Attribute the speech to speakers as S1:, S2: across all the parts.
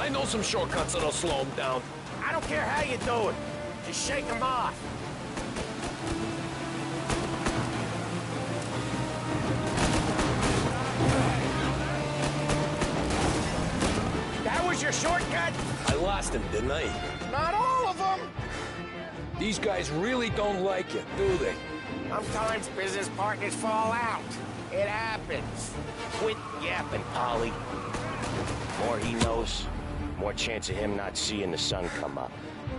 S1: I know some shortcuts that'll slow him down.
S2: I don't care how you do it. Just shake him off. That was your shortcut?
S1: I lost him, didn't I?
S2: Not all of them.
S1: These guys really don't like you, do they?
S2: Sometimes business partners fall out. It happens. Quit yapping, Polly. More he knows, more chance of him not seeing the sun come up.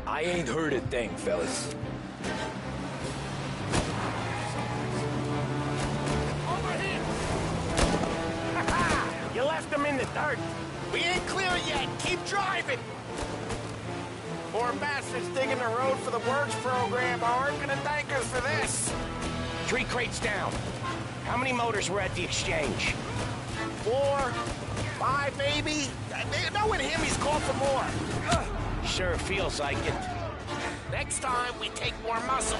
S1: I ain't heard a thing, fellas.
S2: Over here! Ha-ha! You left him in the dirt. We ain't clear yet. Keep driving. Poor bastards digging the road for the works program aren't gonna thank us for this. 3 crates down. How many motors were at the exchange? 4, 5, maybe? Knowing him, he's called for more. Sure feels like it. Next time, we take more muscle.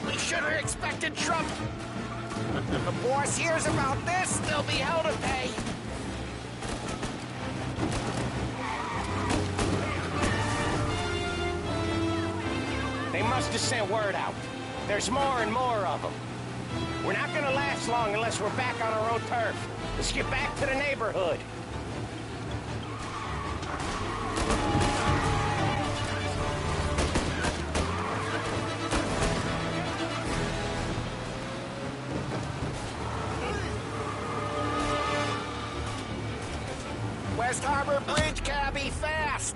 S2: We should have expected trouble. If the boss hears about this, there'll be hell to pay. They must have sent word out. There's more and more of them. We're not gonna last long unless we're back on our own turf. Let's get back to the neighborhood. West Harbor Bridge, cabbie, fast!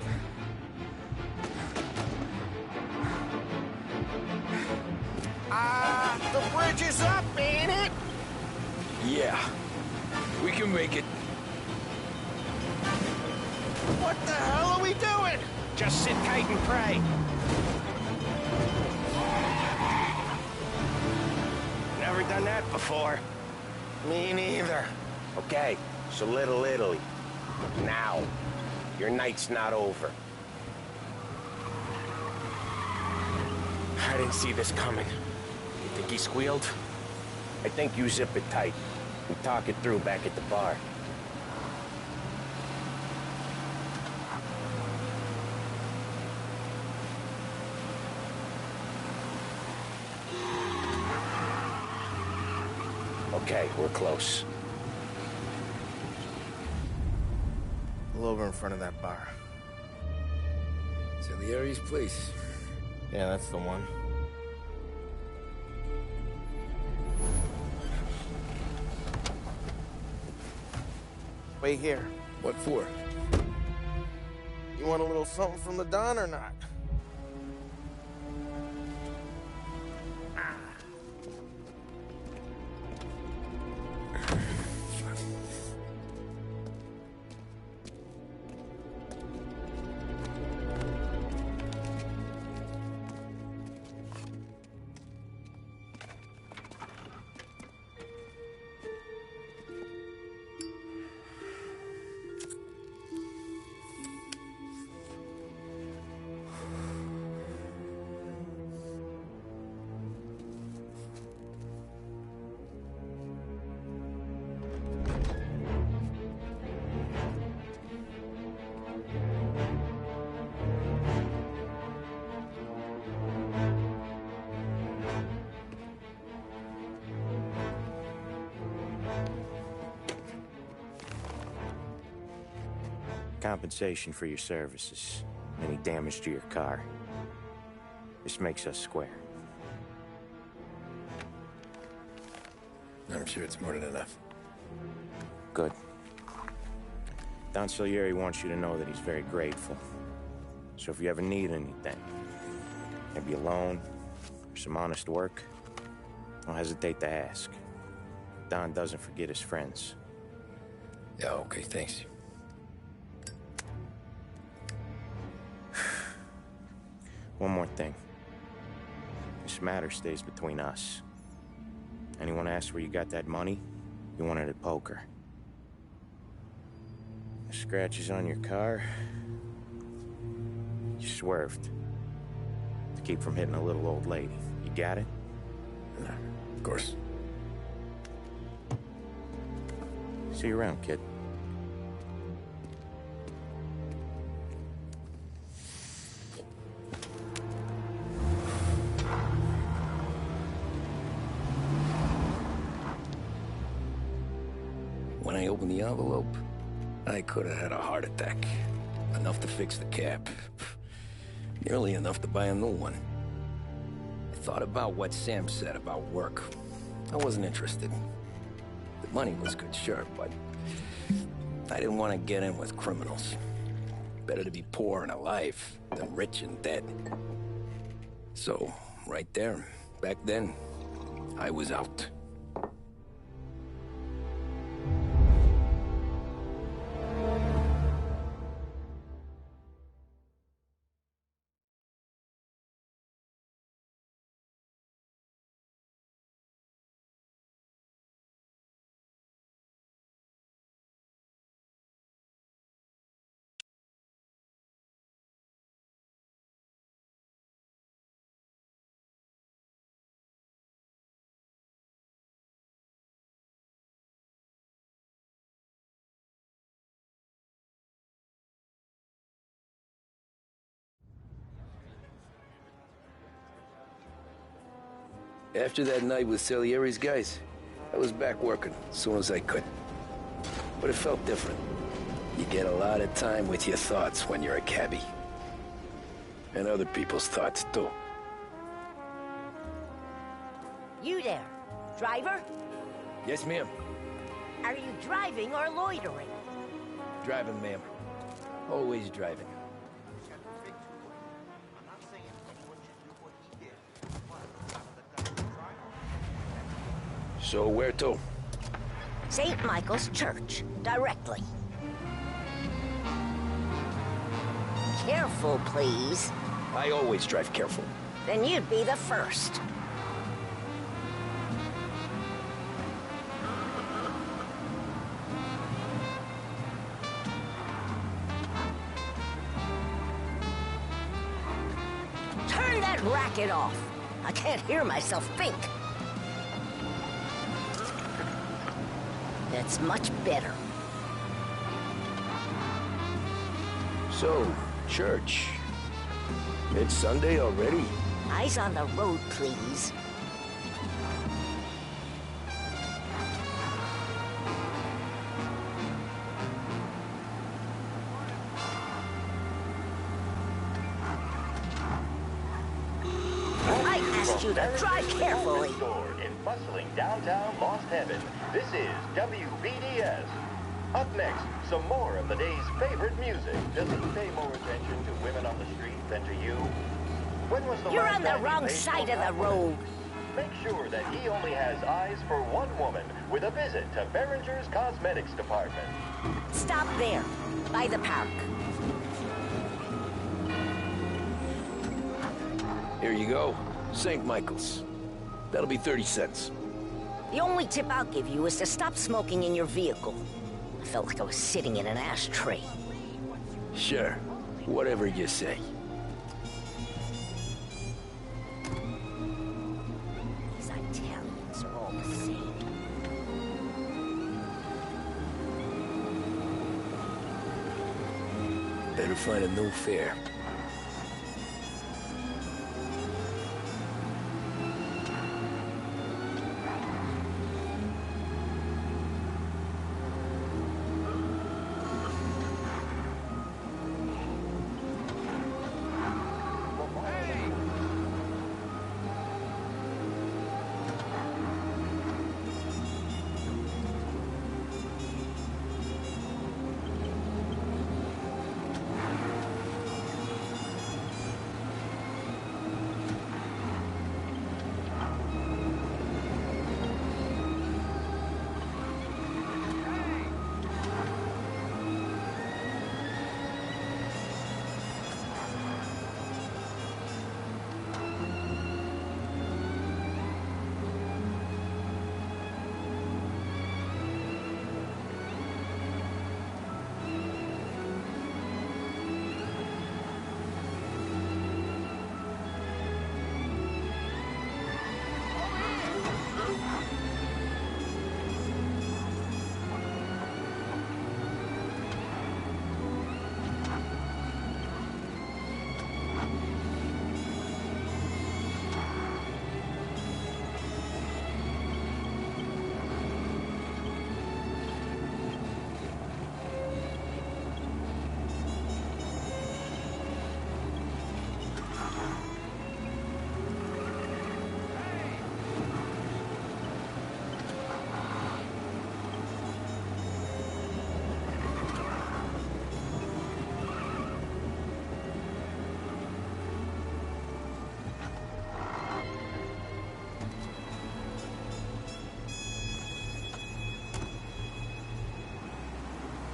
S2: The bridge is up, ain't it?
S1: Yeah. We can make it.
S2: What the hell are we doing? Just sit tight and pray. Never done that before. Me neither. Okay, so Little Italy. Now, your night's not over. I didn't see this coming. You think he squealed? I think you zip it tight. We talk it through back at the bar. Okay, we're close. Pull over in front of that bar.
S1: Salieri's place.
S2: Yeah, that's the one. Wait here.
S1: What for?
S2: You want a little something from the Don or not? Compensation for your services. Any damage to your car. This makes us square.
S1: I'm sure it's more than enough.
S2: Good. Don Salieri wants you to know that he's very grateful. So if you ever need anything, maybe a loan, or some honest work, don't hesitate to ask. Don doesn't forget his friends.
S1: Yeah, okay, thanks.
S2: One more thing. This matter stays between us. Anyone asks where you got that money, you won it at poker. The scratches on your car, you swerved to keep from hitting a little old lady. You got it?
S1: Of course.
S2: See you around, kid.
S1: when I opened the envelope, I could have had a heart attack. Enough to fix the cab. Nearly enough to buy a new one. I thought about what Sam said about work. I wasn't interested. The money was good, sure, but I didn't want to get in with criminals. Better to be poor and alive than rich and dead. So, right there, back then, I was out. After that night with Salieri's guys, I was back working as soon as I could. But it felt different. You get a lot of time with your thoughts when you're a cabbie. And other people's thoughts, too.
S3: You there, driver?
S1: Yes, ma'am.
S3: Are you driving or loitering?
S1: Driving, ma'am. Always driving. So where to?
S3: St. Michael's Church, directly. Careful, please.
S1: I always drive careful.
S3: Then you'd be the first. Turn that racket off. I can't hear myself think. That's much better.
S1: So, church. It's Sunday already?
S3: Eyes on the road, please. I asked you to drive carefully.
S4: In bustling downtown Lost Heaven, this is WBDS. Up next, some more of the day's favorite music. Does he pay more attention to women on the street than to you? When was the
S3: You're
S4: last
S3: on the
S4: time he
S3: wrong
S4: paid
S3: side
S4: for
S3: of the
S4: that
S3: road.
S4: woman? Make sure that he only has eyes for one woman with a visit to Behringer's Cosmetics Department.
S3: Stop there, by the park.
S1: Here you go. St. Michael's. That'll be 30 cents.
S3: The only tip I'll give you is to stop smoking in your vehicle. I felt like I was sitting in an ashtray.
S1: Sure. Whatever you say.
S3: These Italians are all the same.
S1: Better find a new fare.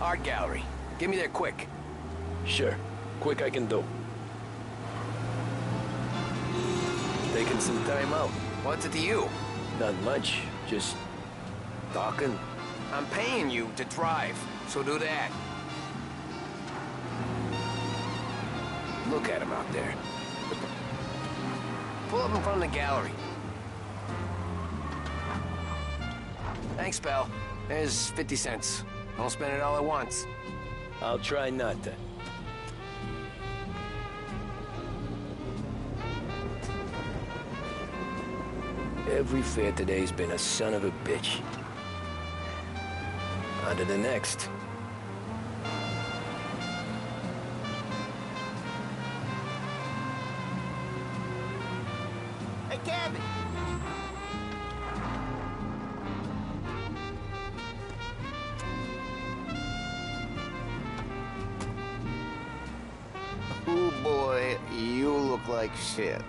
S2: Art gallery. Get me there quick.
S1: Sure. Quick I can do. Taking some time out.
S2: What's it to you?
S1: Not much. Just talking.
S2: I'm paying you to drive, so do that. Look at him out there. Pull up in front of the gallery. Thanks, pal. There's 50 cents. Don't spend it all at once.
S1: I'll try not to. Every fare today's been a son of a bitch. On to the next.
S2: Hey, Gavin!
S5: Oh boy, you look like shit.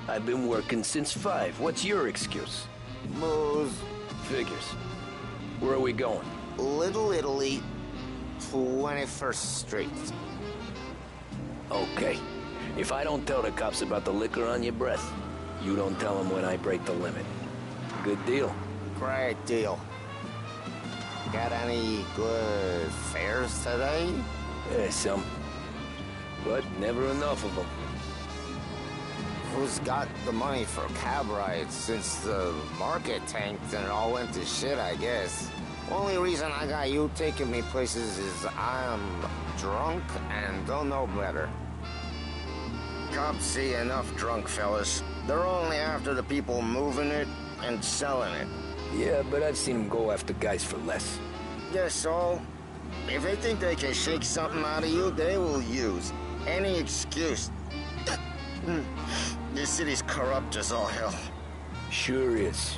S1: I've been working since 5. What's your excuse?
S5: Booze.
S1: Figures. Where are we going?
S5: Little Italy, 21st Street.
S1: Okay. If I don't tell the cops about the liquor on your breath, you don't tell them when I break the limit. Good deal.
S5: Great deal. Got any good fares today?
S1: Yeah, some. But never enough of them.
S5: Who's got the money for cab rides since the market tanked and it all went to shit, I guess? Only reason I got you taking me places is I'm drunk and don't know better. Cops see enough drunk fellas. They're only after the people moving it and selling it.
S1: Yeah, but I've seen them go after guys for less.
S5: Yes, so if they think they can shake something out of you, they will use any excuse. This city's corrupt as all hell.
S1: Sure is.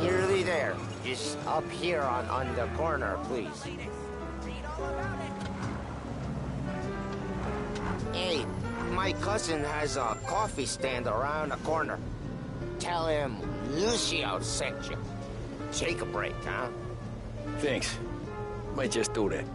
S5: Nearly there. Just up here on the corner, please. Hey, my cousin has a coffee stand around the corner. Tell him Lucio sent you. Take a break, huh?
S1: Thanks. Might just do that.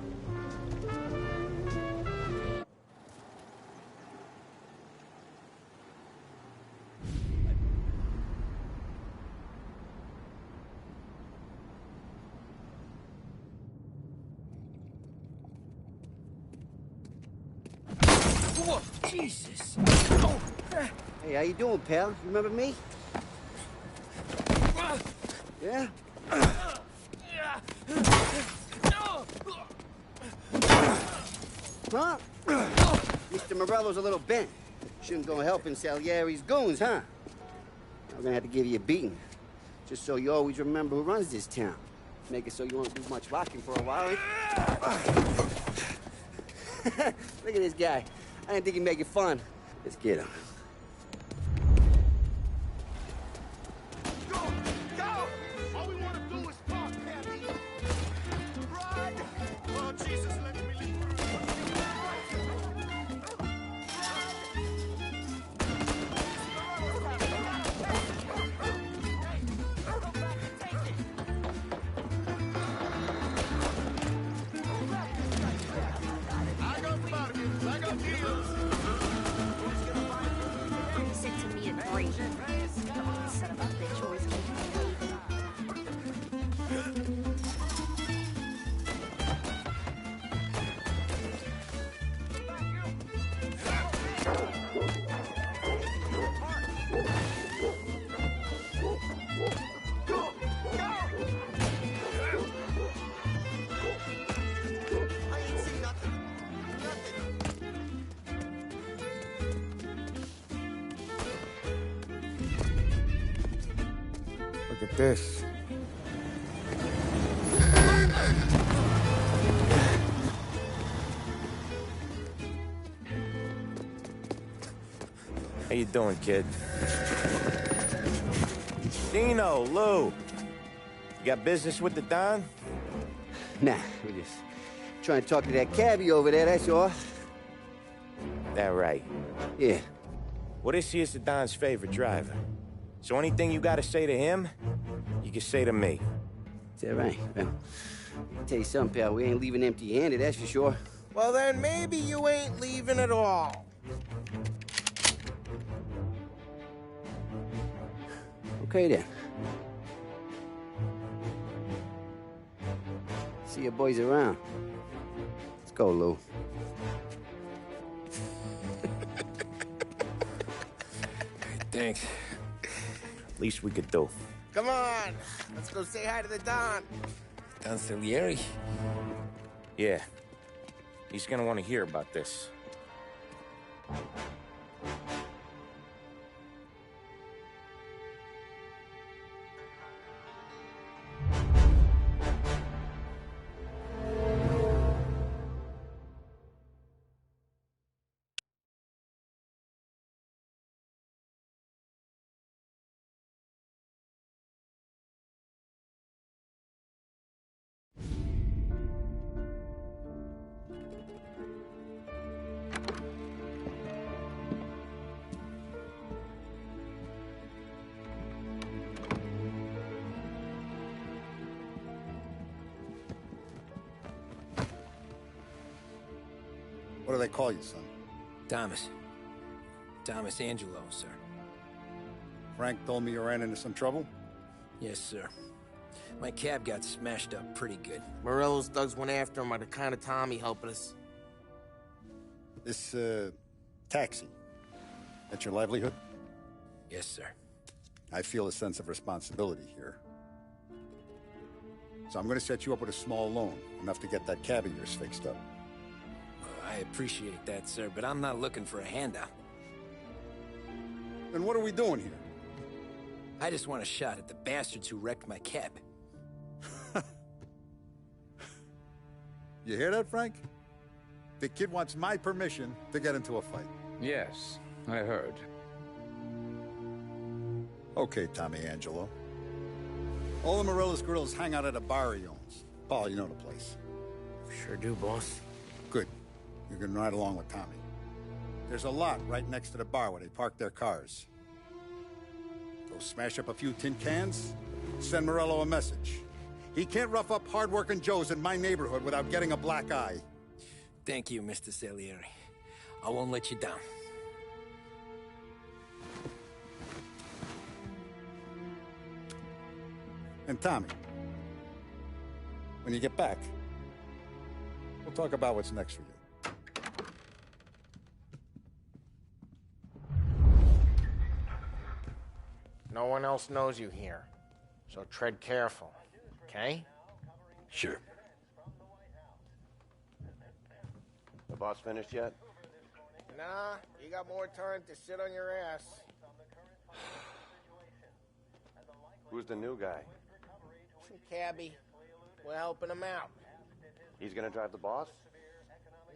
S2: Whoa, Jesus!
S6: Oh. Hey, how you doing, pal? You remember me? Yeah? Huh? Mr. Morello's a little bent. Shouldn't go helping Salieri's goons, huh? I'm gonna have to give you a beating. Just so you always remember who runs this town. Make it so you won't do much rocking for a while. Look at this guy. I didn't think he'd make it fun. Let's get him.
S2: Go! Go! All we want to do is talk, Kathy. Run! Oh, Jesus, let me leave. I got deals.
S5: Look at this.
S2: How you doing, kid? Dino, Lou. You got business with the Don?
S6: Nah, we're just trying to talk to that cabbie over there, that's all.
S2: That right.
S6: Yeah.
S2: Well, this here's the Don's favorite driver. So anything you gotta say to him, you can say to me.
S6: Is that right? Well, I'll tell you something, pal. We ain't leaving empty-handed, that's for sure.
S2: Well, then maybe you ain't leaving at all.
S6: Okay, then. See your boys around. Let's go, Lou.
S1: Thanks.
S2: Least we could do.
S7: Come on, let's go say hi to the Don.
S1: Don Salieri?
S2: Yeah. He's gonna want to hear about this.
S8: What do they call you, son?
S1: Thomas. Thomas Angelo, sir.
S8: Frank told me you ran into some trouble?
S1: Yes, sir. My cab got smashed up pretty good.
S7: Morello's thugs went after him by the kind of Tommy helping us.
S8: This, taxi. That's your livelihood?
S1: Yes, sir.
S8: I feel a sense of responsibility here. So I'm gonna set you up with a small loan, enough to get that cab of yours fixed up.
S1: I appreciate that, sir, but I'm not looking for a handout.
S8: Then what are we doing here?
S1: I just want a shot at the bastards who wrecked my cab.
S8: You hear that, Frank? The kid wants my permission to get into a fight.
S9: Yes, I heard.
S8: Okay, Tommy Angelo. All the Morello's girls hang out at a bar he owns. Paul, you know the place.
S7: Sure do, boss.
S8: Good. You can ride along with Tommy. There's a lot right next to the bar where they park their cars. Go smash up a few tin cans, send Morello a message. He can't rough up hard-working Joes in my neighborhood without getting a black eye.
S1: Thank you, Mr. Salieri. I won't let you down.
S8: And Tommy, when you get back, we'll talk about what's next for you.
S7: No one else knows you here, so tread careful, okay?
S1: Sure.
S4: The boss finished yet?
S7: Nah, you got more time to sit on your ass.
S4: Who's the new guy?
S7: Some cabbie. We're helping him out.
S4: He's gonna drive the boss?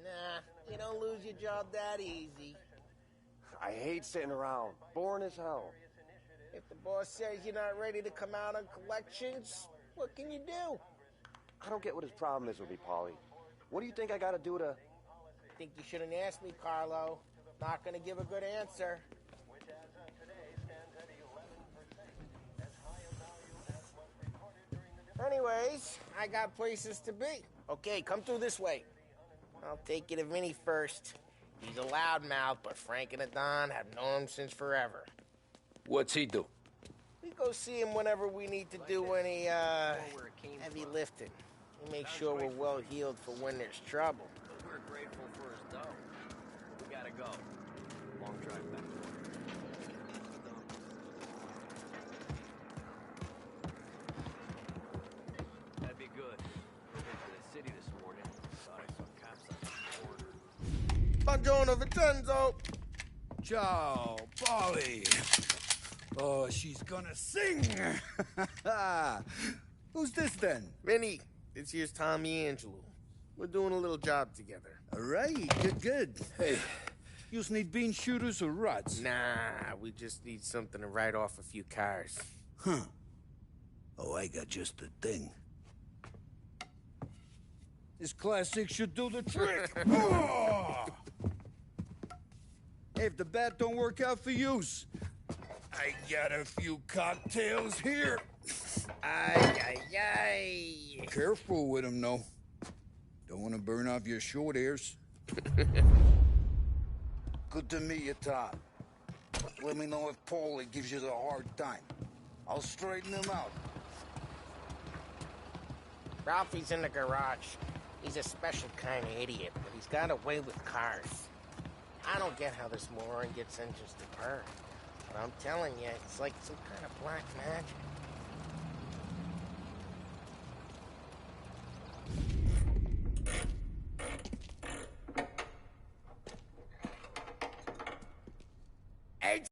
S7: Nah, you don't lose your job that easy.
S4: I hate sitting around. Boring as hell.
S7: If the boss says you're not ready to come out on collections, what can you do?
S4: I don't get what his problem is with me, Paulie. What do you think I gotta do to...
S7: Think you shouldn't ask me, Carlo. Not gonna give a good answer. Anyways, I got places to be. Okay, come through this way. I'll take you to Vinny first. He's a loudmouth, but Frank and the Don have known him since forever.
S1: What's he do?
S7: We go see him whenever we need to do any, heavy lifting. We make sure we're well healed for when there's trouble.
S1: We're grateful for his dough. We gotta go. Long drive back. That'd be good. Been to the city this morning. Thought I saw cops on the border.
S7: Buongiorno, Vincenzo!
S10: Ciao, Polly. Oh, she's gonna sing! Who's this then?
S7: Vinny, this here's Tommy Angelo. We're doing a little job together.
S10: All right, good. Hey, you need bean shooters or rods?
S7: Nah, we just need something to write off a few cars.
S10: Huh. Oh, I got just the thing. This classic should do the trick. Oh! Hey, if the bat don't work out for yous, I got a few cocktails here.
S7: Ay.
S10: Careful with them, though. Don't want to burn off your short hairs. Good to meet you, Tom. Let me know if Paulie gives you the hard time. I'll straighten him out.
S7: Ralphie's in the garage. He's a special kind of idiot, but he's got a way with cars. I don't get how this moron gets interested in her. But I'm telling you, it's like some kind of black magic. Hey!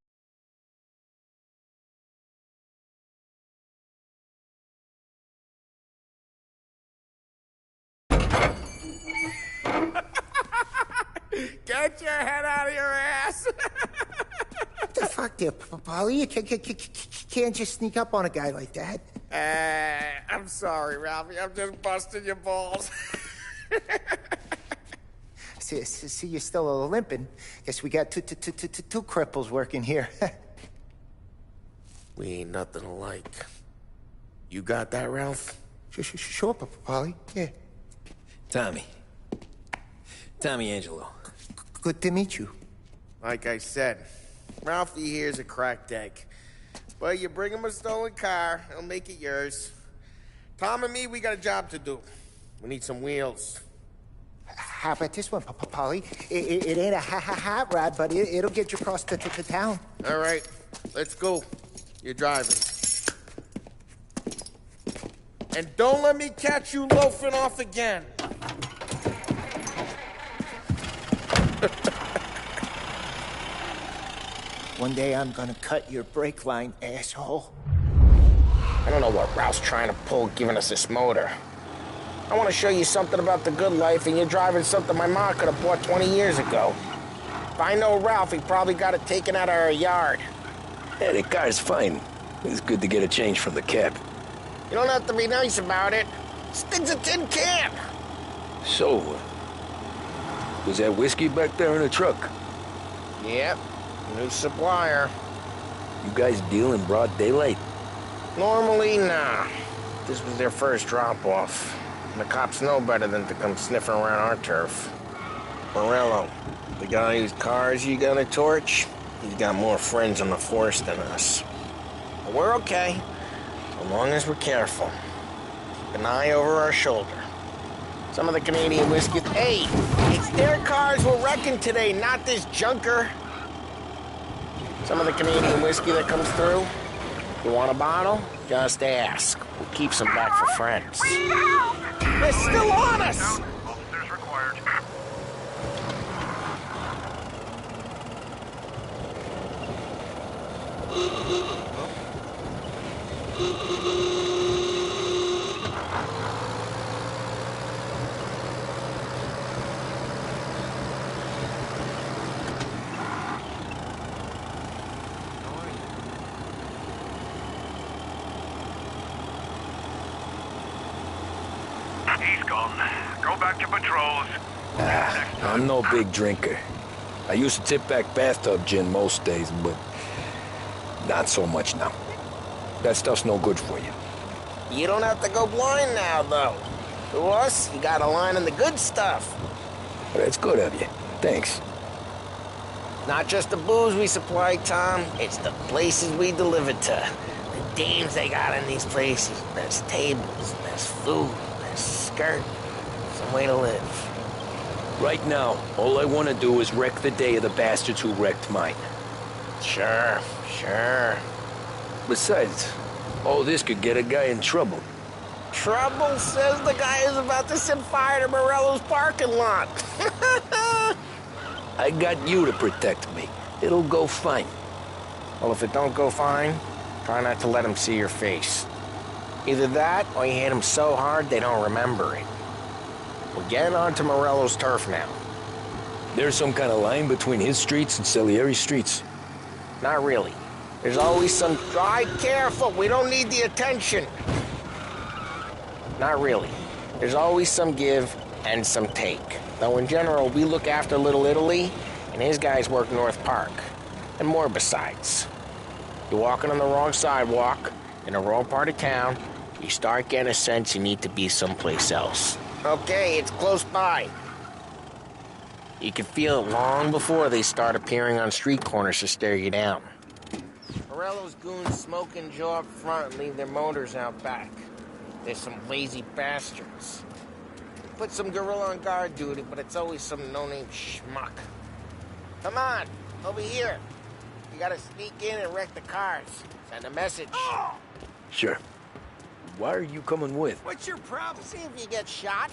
S7: Get your head out of your ass!
S11: What the fuck there, Paulie? You can't just sneak up on a guy like that.
S7: I'm sorry, Ralphie. I'm just busting your balls.
S11: See, you're still limping. Guess we got two cripples working here.
S7: We ain't nothing alike. You got that, Ralph?
S11: Sure, Paulie. Yeah.
S1: Tommy Angelo.
S11: Good to meet you.
S7: Like I said, Ralphie here's a cracked egg. But you bring him a stolen car, he'll make it yours. Tom and me, we got a job to do. We need some wheels.
S11: How about this one, Paulie? It ain't a hot rod, but it'll get you across to town.
S7: All right, let's go. You're driving. And don't let me catch you loafing off again.
S11: One day I'm gonna cut your brake line, asshole.
S7: I don't know what Ralph's trying to pull giving us this motor. I want to show you something about the good life, and you're driving something my mom could have bought 20 years ago. If I know Ralph, he probably got it taken out of our yard.
S1: Yeah, the car's fine. It's good to get a change from the cab.
S7: You don't have to be nice about it. Stig's a tin can.
S1: So, was that whiskey back there in the truck?
S7: Yep, new supplier.
S1: You guys deal in broad daylight?
S7: Normally, nah. This was their first drop-off. The cops know better than to come sniffing around our turf. Morello, the guy whose cars you got a torch, he's got more friends on the force than us. But we're okay, so long as we're careful. Keep an eye over our shoulder. Some of the Canadian whiskey... Hey, it's their cars we're wrecking today, not this junker. Some of the Canadian whiskey that comes through. You want a bottle? Just ask. We'll keep some back for friends. They're still on us!
S2: Officers required. He's gone. Go back to patrols.
S1: I'm no big drinker. I used to tip back bathtub gin most days, but not so much now. That stuff's no good for you.
S7: You don't have to go blind now, though. To us, you got a line on the good stuff.
S1: That's good of you. Thanks.
S7: Not just the booze we supply, Tom. It's the places we deliver to. The dames they got in these places. There's tables, there's food, there's skirt. Some way to live.
S1: Right now, all I want to do is wreck the day of the bastards who wrecked mine.
S7: Sure.
S1: Besides, all this could get a guy in trouble.
S7: Trouble, says the guy who's about to set fire to Morello's parking lot.
S1: I got you to protect me. It'll go fine.
S7: Well, if it don't go fine, try not to let them see your face. Either that, or you hit them so hard they don't remember it. We're getting onto Morello's turf now.
S1: There's some kind of line between his streets and Salieri's streets?
S7: Not really. There's always some... Drive careful, we don't need the attention. Not really. There's always some give and some take. Though in general, we look after Little Italy, and his guys work North Park. And more besides. You're walking on the wrong sidewalk, in the wrong part of town, you start getting a sense you need to be someplace else. Okay, it's close by. You can feel it long before they start appearing on street corners to stare you down. Morello's goons smoke and jaw up front and leave their motors out back. There's some lazy bastards. Put some gorilla on guard duty, but it's always some no-name schmuck. Come on, over here. You gotta sneak in and wreck the cars. Send a message. Oh!
S1: Sure. Why are you coming with?
S7: What's your problem? See if you get shot.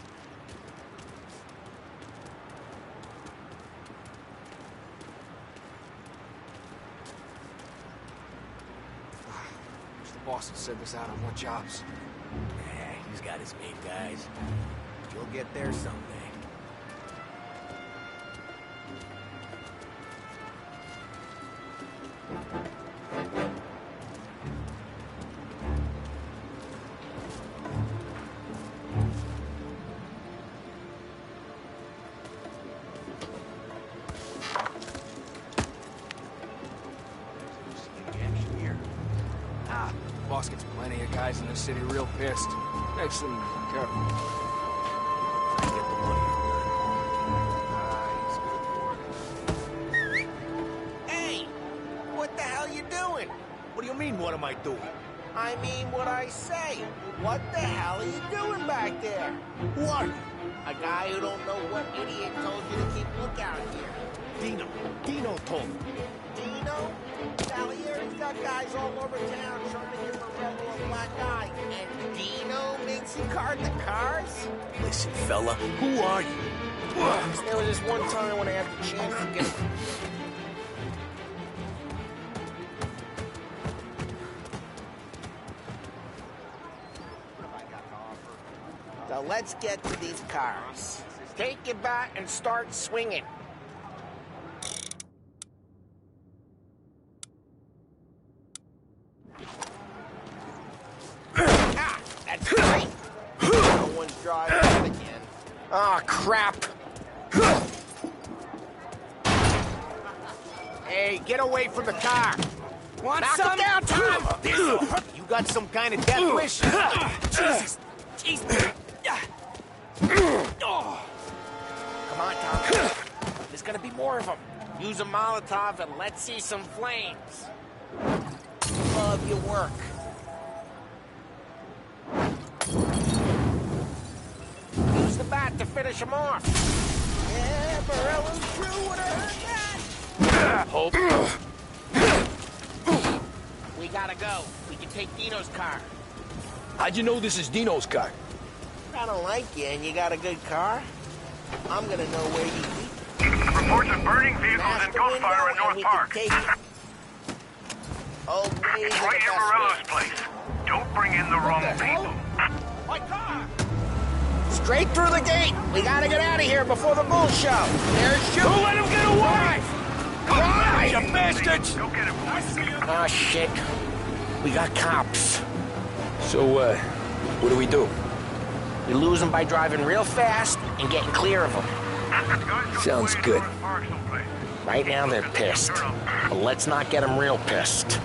S12: Wish the boss had sent us out on more jobs.
S2: Yeah, he's got his main guys. You'll get there someday.
S12: Boss gets plenty of guys in the city real pissed. Makes them careful.
S7: Hey! What the hell you doing?
S2: What do you mean, what am I doing?
S7: I mean what I say. What the hell are you doing back there?
S2: Who are you?
S7: A guy who don't know what idiot told you to keep lookout here.
S2: Dino. Dino told me.
S7: Dino? Salieri's got guys all over town trying to give Morello a black eye. And Dino makes you guard the cars?
S2: Listen, fella, who are you?
S7: There was this one time when I had the chance to get... So let's get to these cars. Take it back and start swinging. Ah, that's great. No one's driving it again. Ah, crap. Hey, get away from the car.
S2: Want
S7: Knock
S2: some?
S7: him down, Tom.
S2: You got some kind of death wish? Jesus. Jesus.
S7: Come on, Tom. There's gonna be more of them. Use a Molotov and let's see some flames. Love your work. Use the bat to finish him off. Yeah, Morello's crew would have heard that.
S2: Hope.
S7: We gotta go. We can take Dino's car.
S1: How'd you know this is Dino's car?
S7: I don't like you and you got a good car. I'm gonna know where you keep.
S13: Reports of burning vehicles and gunfire in North Park.
S7: Oh,
S13: Right in Morello's place. Don't bring in the wrong people.
S7: My car! Straight through the gate! We gotta get out of here before the bull show! There's you!
S2: Don't let him get away!
S7: Why?
S2: You bastards!
S13: Go get him.
S7: Oh, shit. We got cops.
S1: So, what do we do?
S7: We lose them by driving real fast and getting clear of them.
S1: Sounds good.
S7: Right now they're pissed. But let's not get them real pissed.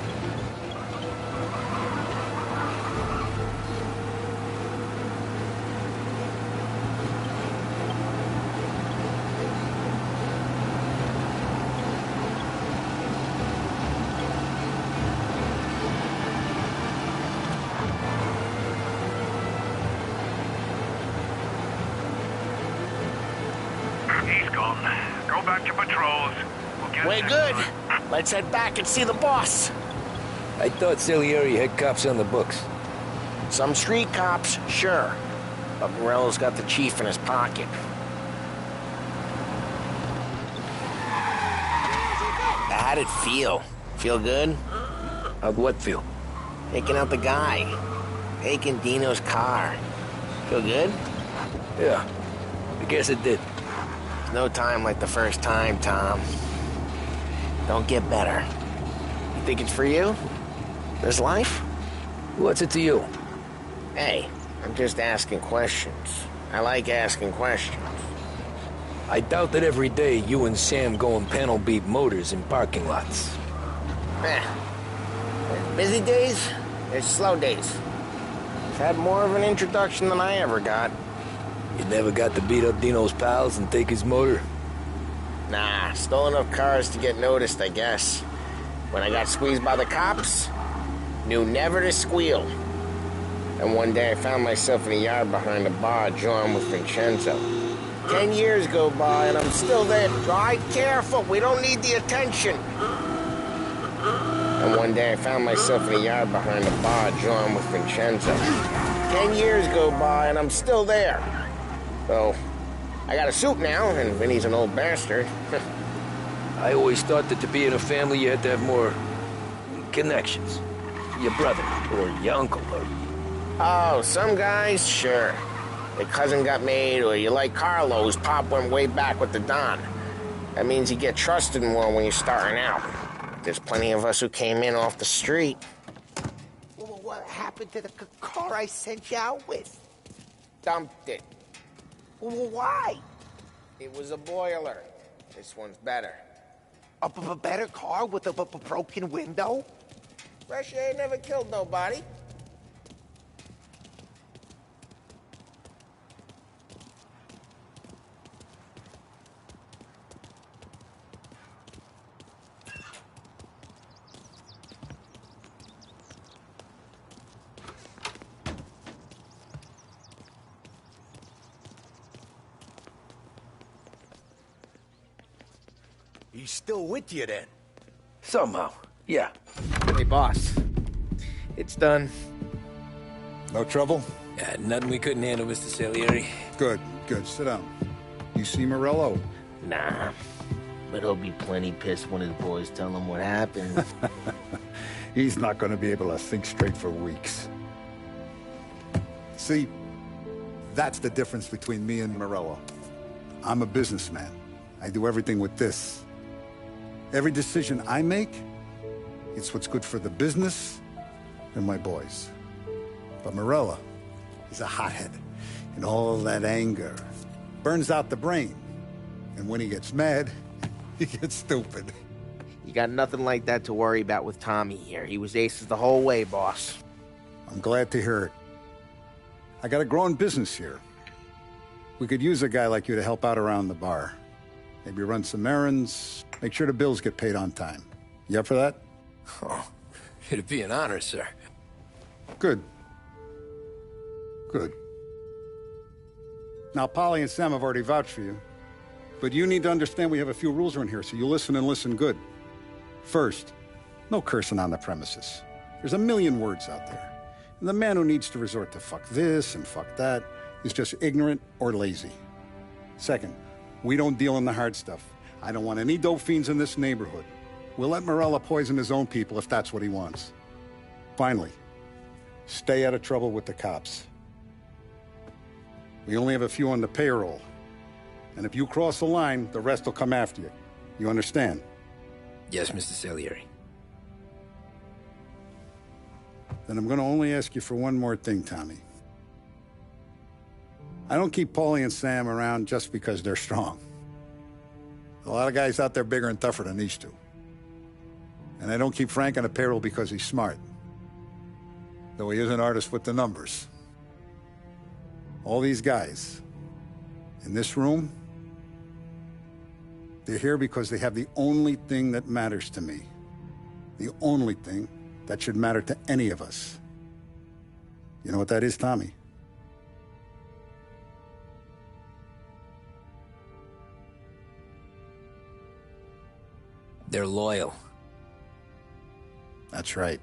S13: He's gone. Go back to patrols. We'll get
S7: Way good. Let's head back and see the boss.
S1: I thought Salieri had cops on the books.
S7: Some street cops, sure. But Morello's got the chief in his pocket. How'd it feel? Feel good?
S1: How'd what feel?
S7: Taking out the guy. Taking Dino's car. Feel good?
S1: Yeah, I guess it did.
S7: No time like the first time, Tom. Don't get better. You think it's for you? This life?
S1: What's it to you?
S7: Hey, I'm just asking questions. I like asking questions.
S1: I doubt that every day you and Sam go and panel beat motors in parking lots.
S7: There's busy days, there's slow days. I've had more of an introduction than I ever got.
S1: You never got to beat up Dino's pals and take his motor?
S7: Nah, stole enough cars to get noticed, I guess. When I got squeezed by the cops, knew never to squeal. And one day I found myself in a yard behind a bar drawn with Vincenzo. 10 years go by and I'm still there. Drive careful, we don't need the attention. And one day I found myself in a yard behind a bar drawn with Vincenzo. 10 years go by and I'm still there. So, I got a suit now, and Vinny's an old bastard.
S1: I always thought that to be in a family you had to have more connections. Your brother, or your uncle, or...
S7: Oh, some guys, sure. Your cousin got made, or you like Carlos, Pop went way back with the Don. That means you get trusted more when you're starting out. There's plenty of us who came in off the street.
S11: Well, what happened to the car I sent you out with?
S7: Dumped it.
S11: Well, why?
S7: It was a boiler. This one's better.
S11: A better car with a broken window?
S7: Fresh air never killed nobody.
S2: He's still with you then?
S1: Somehow, yeah.
S7: Hey, boss. It's done.
S8: No trouble?
S1: Yeah, nothing we couldn't handle, Mr. Salieri.
S8: Good, good. Sit down. You see Morello?
S7: Nah. But he'll be plenty pissed when his boys tell him what happened.
S8: He's not going to be able to think straight for weeks. See, that's the difference between me and Morello. I'm a businessman. I do everything with this. Every decision I make, it's what's good for the business and my boys. But Morello is a hothead, and all that anger burns out the brain. And when he gets mad, he gets stupid.
S7: You got nothing like that to worry about with Tommy here. He was aces the whole way, boss.
S8: I'm glad to hear it. I got a growing business here. We could use a guy like you to help out around the bar. Maybe run some errands, make sure the bills get paid on time. You up for that?
S1: Oh, it'd be an honor, sir.
S8: Good. Good. Now, Polly and Sam have already vouched for you. But you need to understand we have a few rules around here, so you listen and listen good. First, no cursing on the premises. There's a million words out there. And the man who needs to resort to fuck this and fuck that is just ignorant or lazy. Second, we don't deal in the hard stuff. I don't want any dope fiends in this neighborhood. We'll let Morello poison his own people if that's what he wants. Finally, stay out of trouble with the cops. We only have a few on the payroll. And if you cross the line, the rest will come after you. You understand?
S1: Yes, Mr. Salieri.
S8: Then I'm going to only ask you for one more thing, Tommy. I don't keep Paulie and Sam around just because they're strong. A lot of guys out there bigger and tougher than these two. And I don't keep Frank on the payroll because he's smart. Though he is an artist with the numbers. All these guys in this room, they're here because they have the only thing that matters to me. The only thing that should matter to any of us. You know what that is, Tommy?
S1: They're loyal.
S8: That's right.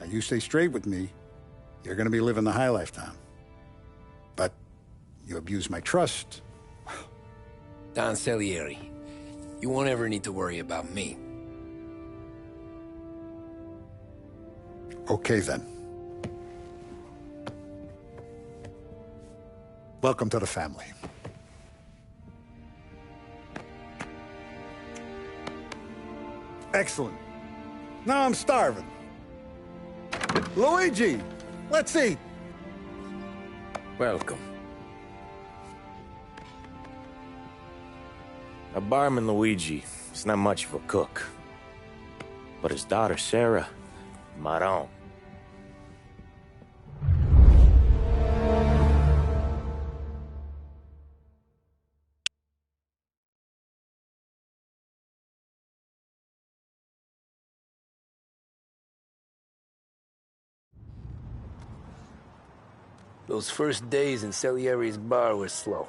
S8: Now, you stay straight with me, you're going to be living the high life, Tom. But you abuse my trust.
S1: Don Salieri, you won't ever need to worry about me.
S8: Okay, then. Welcome to the family. Excellent. Now I'm starving. Luigi, let's eat.
S1: Welcome.
S7: A barman Luigi is not much of a cook. But his daughter Sarah, Maron.
S1: Those first days in Salieri's bar were slow.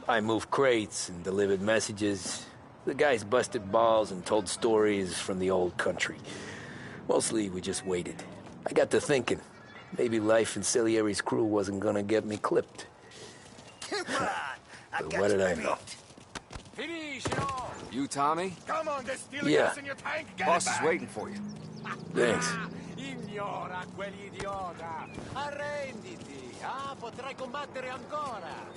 S1: I moved crates and delivered messages. The guys busted balls and told stories from the old country. Mostly, we just waited. I got to thinking, maybe life in Salieri's crew wasn't gonna get me clipped.
S2: Come on!
S1: But what did I know?
S12: You, Tommy?
S2: Come on, there's still
S1: Yeah.
S2: gas in your tank. Get
S12: Boss
S2: it
S12: is
S2: back.
S12: waiting for you.
S1: Thanks.
S14: Ignora quell'idiota! Arrenditi! Ah, potrai combattere ancora!